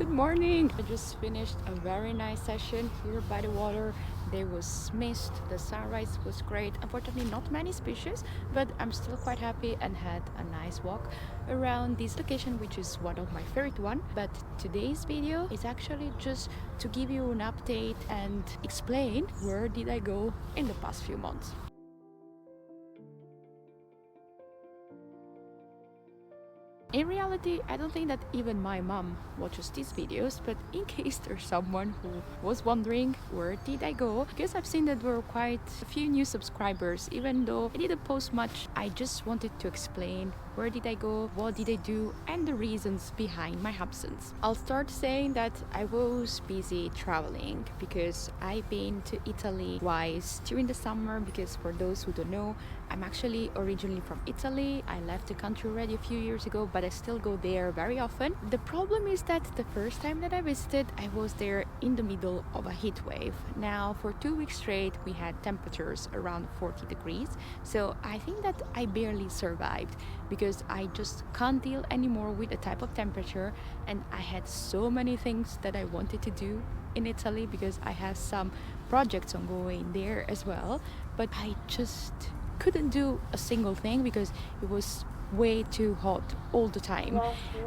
good morning. I just finished a very nice session here by the water. There was mist, the sunrise was great. Unfortunately, not many species, but I'm still quite happy and had a nice walk around this location, which is one of my favorite one. But today's video is actually just to give you an update and explain where did I go in the past few months. In reality, I don't think that even my mom watches these videos, but in case there's someone who was wondering where did I go, because I've seen that there were quite a few new subscribers, even though I didn't post much, I just wanted to explain where did I go, what did I do, and the reasons behind my absence. I'll start saying that I was busy traveling because I've been to Italy twice during the summer, because for those who don't know, I'm actually originally from Italy. I left the country already a few years ago, but I still go there very often. The problem is that the first time that I visited, I was there in the middle of a heat wave. Now, for 2 weeks straight, we had temperatures around 40 degrees. So I think that I barely survived because I just can't deal anymore with the type of temperature. And I had so many things that I wanted to do in Italy because I have some projects ongoing there as well. But I just couldn't do a single thing because it was way too hot all the time.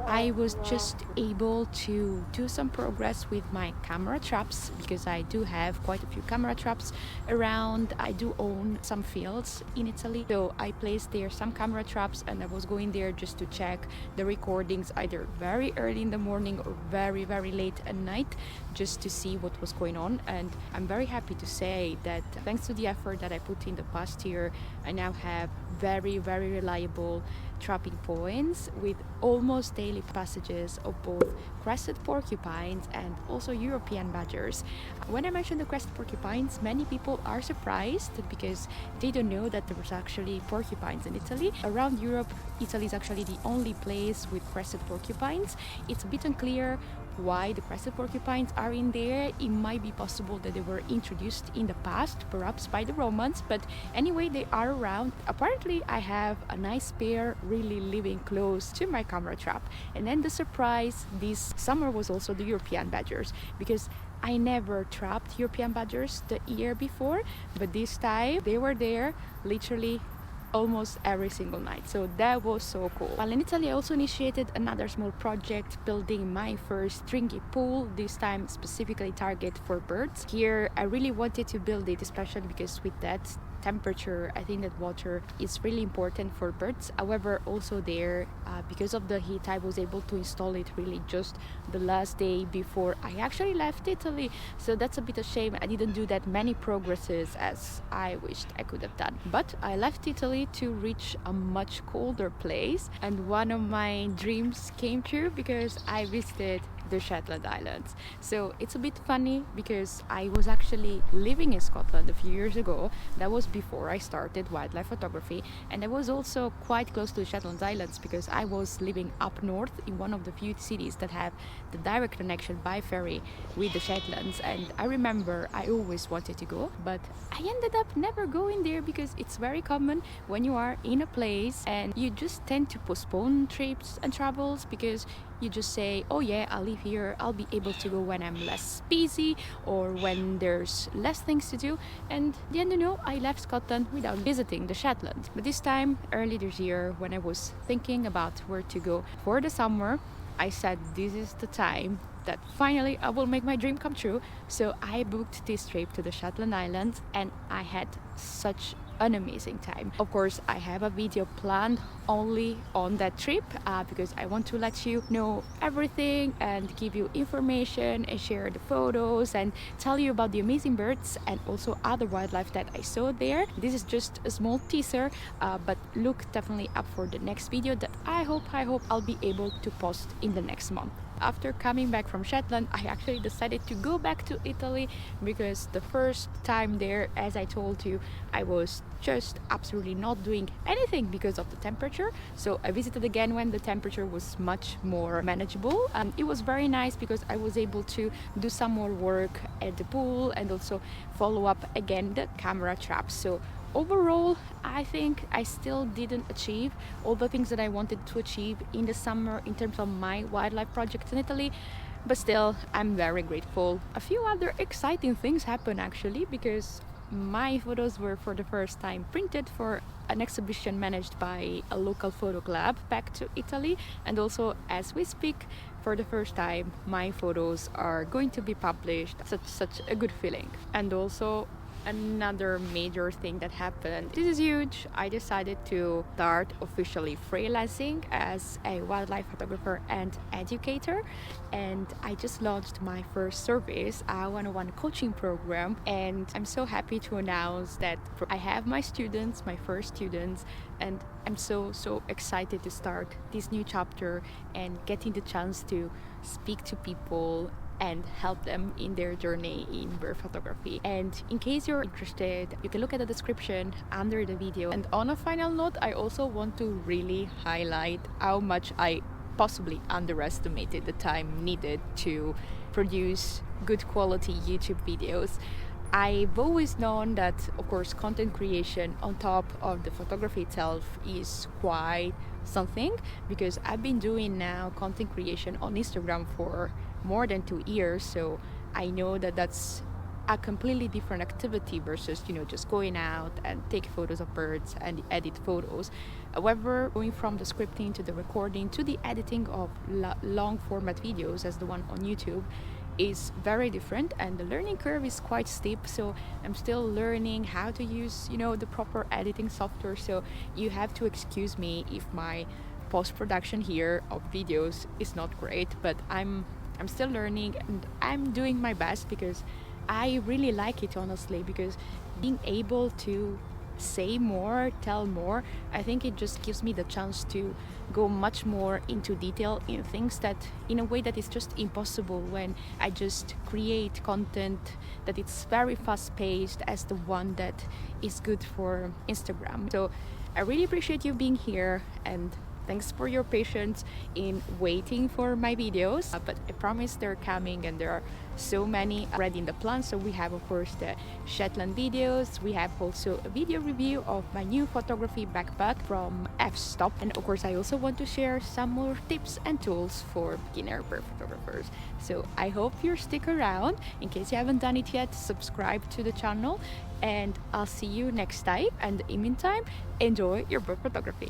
I was just able to do some progress with my camera traps because I do have quite a few camera traps around. I do own some fields in Italy, so I placed there some camera traps and I was going there just to check the recordings either very early in the morning or very late at night, just to see what was going on. And I'm very happy to say that thanks to the effort that I put in the past year, I now have very reliable trapping points with almost daily passages of both crested porcupines and also European badgers. When I mention the crested porcupines, many people are surprised because they don't know that there was actually porcupines in Italy. Around Europe, Italy is actually the only place with crested porcupines. It's a bit unclear why the crested porcupines are in there. It might be possible that they were introduced in the past, perhaps by the Romans, but anyway, they are around. Apparently, I have a nice pair really living close to my camera trap. And then the surprise this summer was also the European badgers, because I never trapped European badgers the year before, but this time they were there literally almost every single night. So that was so cool. While in Italy, I also initiated another small project building my first stringy pool, this time specifically target for birds. Here I really wanted to build it, especially because with that temperature, I think that water is really important for birds. However, also there, because of the heat, I was able to install it really just the last day before I actually left Italy. So that's a bit of shame. I didn't do that many progresses as I wished I could have done. But I left Italy to reach a much colder place, and one of my dreams came true because I visited the Shetland Islands. So it's a bit funny because I was actually living in Scotland a few years ago. That was before I started wildlife photography, and I was also quite close to the Shetland Islands because I was living up north in one of the few cities that have the direct connection by ferry with the Shetlands. And I remember I always wanted to go, but I ended up never going there because it's very common when you are in a place and you just tend to postpone trips and travels because you just say, oh yeah, I'll live here, I'll be able to go when I'm less busy or when there's less things to do. And then, you know, I left Scotland without visiting the Shetlands. But this time, early this year, when I was thinking about where to go for the summer, I said this is the time that finally I will make my dream come true. So I booked this trip to the Shetland Islands and I had such an amazing time. Of course, I have a video planned only on that trip because I want to let you know everything and give you information and share the photos and tell you about the amazing birds and also other wildlife that I saw there. This is just a small teaser, but look definitely up for the next video that I hope I'll be able to post in the next month. After coming back from Shetland, I actually decided to go back to Italy because the first time there, as I told you, I was just absolutely not doing anything because of the temperature. So I visited again when the temperature was much more manageable. It was very nice because I was able to do some more work at the pool and also follow up again the camera traps. So overall, I think I still didn't achieve all the things that I wanted to achieve in the summer in terms of my wildlife projects in Italy. But still, I'm very grateful. A few other exciting things happened actually, because my photos were for the first time printed for an exhibition managed by a local photo club back to Italy. And also, as we speak, for the first time, my photos are going to be published. Such a good feeling. And also, another major thing that happened, this is huge, I decided to start officially freelancing as a wildlife photographer and educator, and I just launched my first service, a one-on-one coaching program, and I'm so happy to announce that I have my students, my first students, and I'm so excited to start this new chapter and getting the chance to speak to people and help them in their journey in bird photography. And in case you're interested, you can look at the description under the video. And on a final note, I also want to really highlight how much I possibly underestimated the time needed to produce good quality YouTube videos. I've always known that, of course, content creation on top of the photography itself is quite something, because I've been doing now content creation on Instagram for more than 2 years, so I know that that's a completely different activity versus just going out and take photos of birds and edit photos. However, going from the scripting to the recording to the editing of long format videos as the one on YouTube is very different, and the learning curve is quite steep, so I'm still learning how to use the proper editing software, so you have to excuse me if my post-production here of videos is not great, but I'm still learning and I'm doing my best, because I really like it, honestly, because being able to say more, tell more, I think it just gives me the chance to go much more into detail in things that in a way that is just impossible when I just create content that it's very fast paced as the one that is good for Instagram. So I really appreciate you being here, and thanks for your patience in waiting for my videos, but I promise they're coming, and there are so many already in the plan. So we have, of course, the Shetland videos. We have also a video review of my new photography backpack from F-Stop. And of course, I also want to share some more tips and tools for beginner bird photographers. So I hope you stick around. In case you haven't done it yet, subscribe to the channel, and I'll see you next time. And in the meantime, enjoy your bird photography.